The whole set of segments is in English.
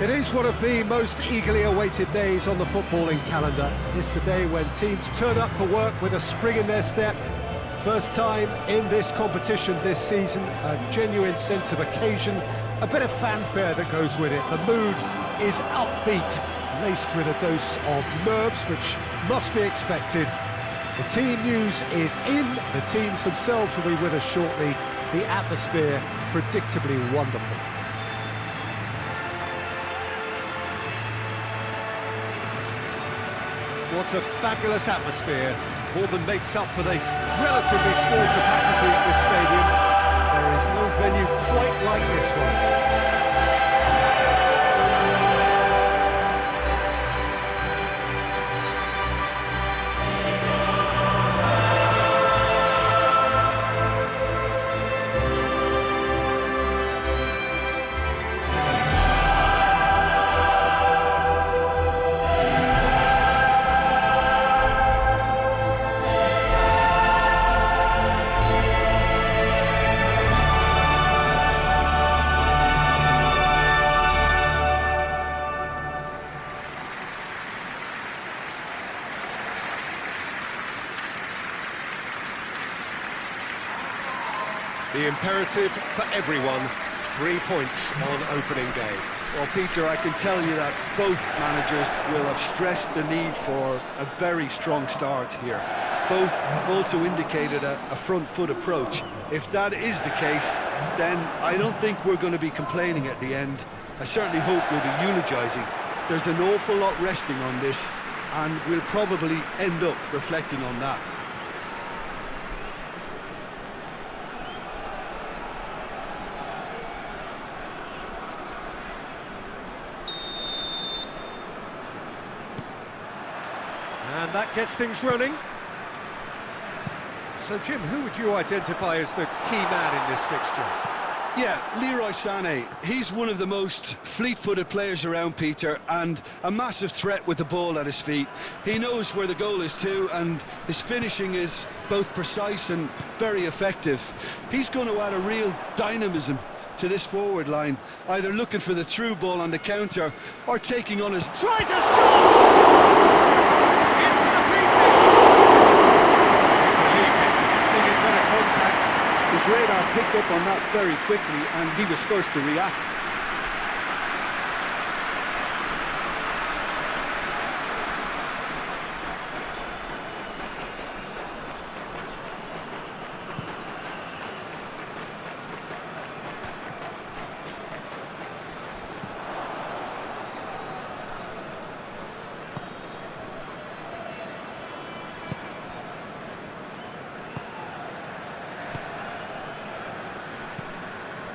It is one of the most eagerly awaited days on the footballing calendar. It's the day when teams turn up for work with a spring in their step. First time in this competition this season, a genuine sense of occasion, a bit of fanfare that goes with it. The mood is upbeat, laced with a dose of nerves, which must be expected. The team news is in, the teams themselves will be with us shortly. The atmosphere, predictably wonderful. What a fabulous atmosphere, more than makes up for the relatively small capacity at this stadium. There is no venue quite like this one. The imperative for everyone, 3 points on opening day. Well, Peter, I can tell you that both managers will have stressed the need for a very strong start here. Both have also indicated a front foot approach. If that is the case, then I don't think we're going to be complaining at the end. I certainly hope we'll be eulogising. There's an awful lot resting on this, and we'll probably end up reflecting on that. And that gets things running. So, Jim, who would you identify as the key man in this fixture? Yeah, Leroy Sané. He's one of the most fleet-footed players around, Peter, and a massive threat with the ball at his feet. He knows where the goal is too, and his finishing is both precise and very effective. He's going to add a real dynamism to this forward line, either looking for the through ball on the counter or taking on his... Tries a shot! His radar picked up on that very quickly, and he was first to react.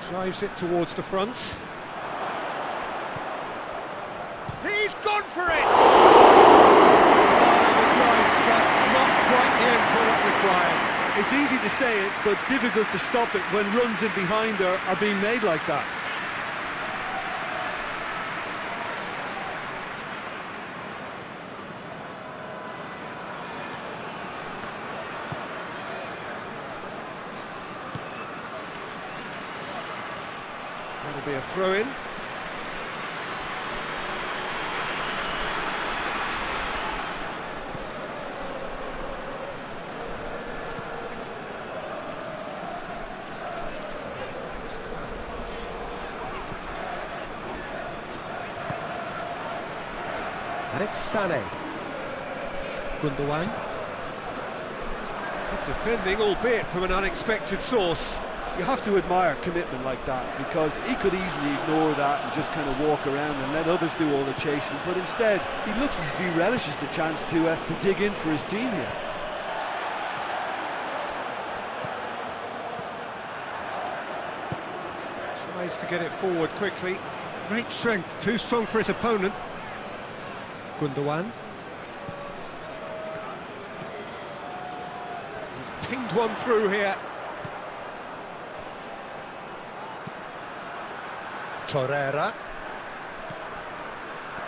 Drives it towards the front. He's gone for it! Oh, that was nice, but not quite the end product required. It's easy to say it, but difficult to stop it when runs in behind are being made like that. That'll be a throw-in. And it's Sané. Gundogan. Good defending, albeit from an unexpected source. You have to admire commitment like that, because he could easily ignore that and just kind of walk around and let others do all the chasing, but instead he looks as if he relishes the chance to dig in for his team here. Tries to get it forward quickly. Great strength, too strong for his opponent. Gundogan. He's pinged one through here. Torreira.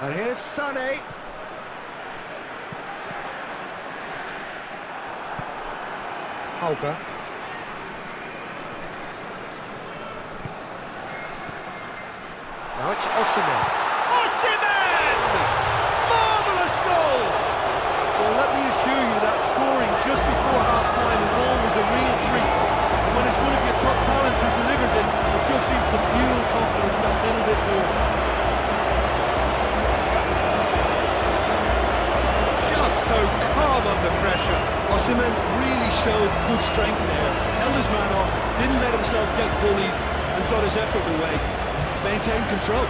And here's Sané. Hauger. Now it's Osimhen. Osimhen! Marvellous goal! Well, let me assure you that scoring just before half-time is always a real treat. And when it's one of your top talents who delivers it, it just seems to fuel confidence that little bit more. Just so calm under pressure. Osimhen really showed good strength there. Held his man off, didn't let himself get bullied, and got his effort away. Maintained control.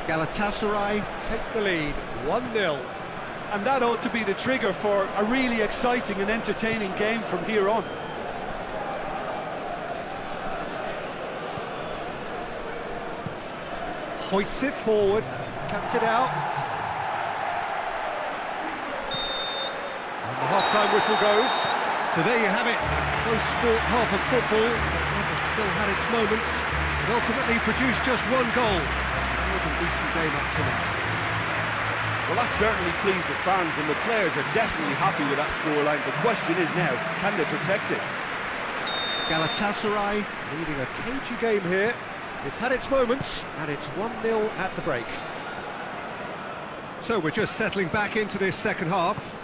Galatasaray take the lead, 1-0. And that ought to be the trigger for a really exciting and entertaining game from here on. Hoists it forward, cuts it out. And the half-time whistle goes. So there you have it, a close-fought half of football. It still had its moments. It ultimately produced just one goal. A decent game up to now. Well, that certainly pleased the fans, and the players are definitely happy with that scoreline. The question is now, can they protect it? Galatasaray leading a cagey game here. It's had its moments, and it's 1-0 at the break. So we're just settling back into this second half.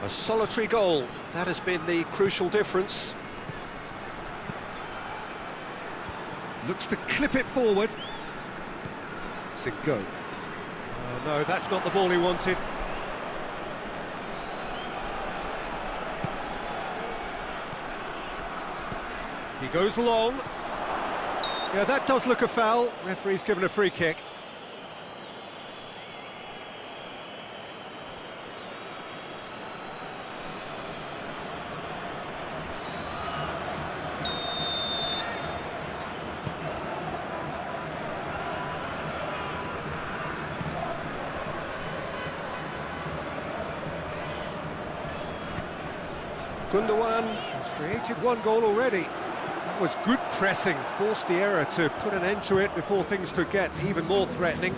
A solitary goal, that has been the crucial difference. Looks to clip it forward. Go. Oh, no, that's not the ball he wanted. He goes long. Yeah, that does look a foul. Referee's given a free kick. Gundogan has created one goal already. That was good pressing, forced the error to put an end to it before things could get even more threatening.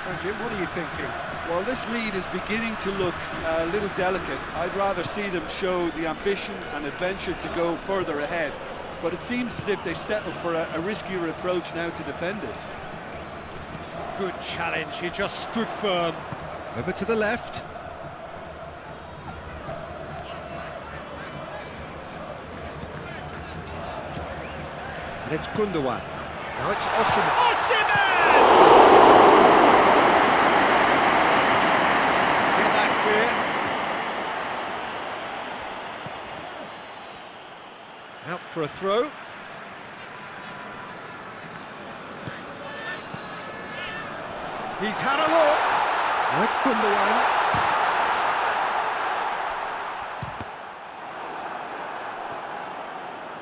So Jim, what are you thinking? Well, this lead is beginning to look a little delicate. I'd rather see them show the ambition and adventure to go further ahead. But it seems as if they settle for a riskier approach now to defend this. Good challenge, he just stood firm. Over to the left. And it's Gundogan. Now it's Osimhen. Osimhen! Get that clear. Out for a throw. He's had a look. Now it's Gundogan.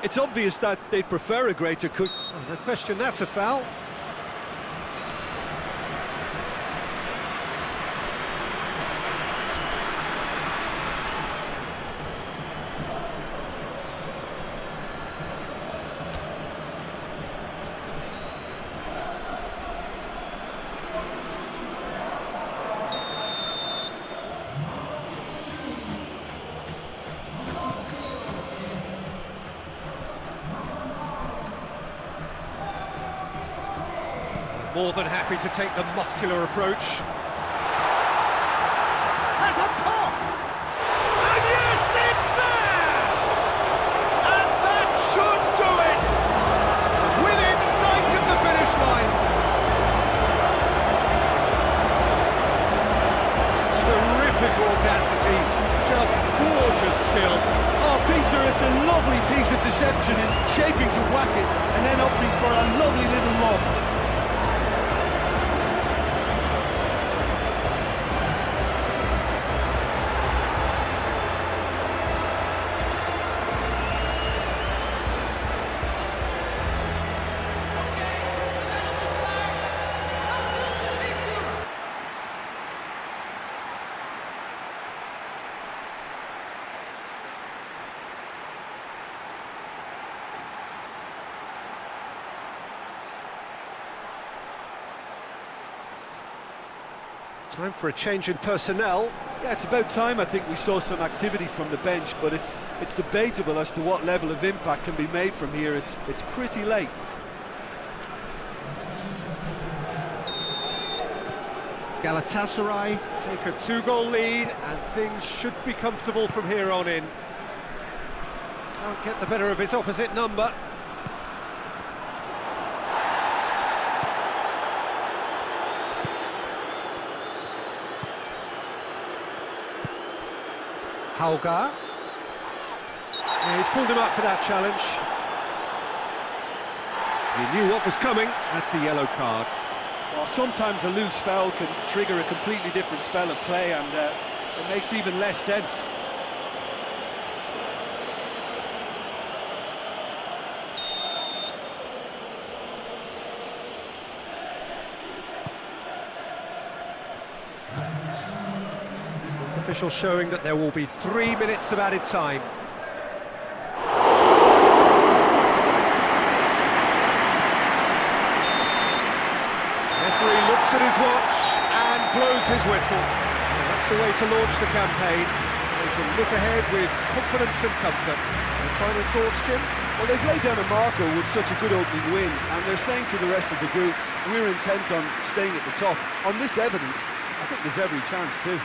It's obvious that they prefer a greater cut. Oh, no question, that's a foul. More than happy to take the muscular approach. Has a pop! And yes, it's there! And that should do it! Within sight of the finish line. Terrific audacity, just gorgeous skill. Oh, Peter, it's a lovely piece of deception in shaping to whack it and then opting for a lovely little lob. Time for a change in personnel. Yeah, it's about time I think we saw some activity from the bench, but it's debatable as to what level of impact can be made from here. It's pretty late. Galatasaray take a 2-goal lead, and things should be comfortable from here on in. Can't get the better of his opposite number. Hauga. Yeah, he's pulled him up for that challenge. He knew what was coming. That's a yellow card. Well, sometimes a loose foul can trigger a completely different spell of play, and it makes even less sense. Official showing that there will be 3 minutes of added time. Referee looks at his watch and blows his whistle. And that's the way to launch the campaign. They can look ahead with confidence and comfort. Any final thoughts, Jim? Well, they've laid down a marker with such a good opening win, and they're saying to the rest of the group, we're intent on staying at the top. On this evidence, I think there's every chance too.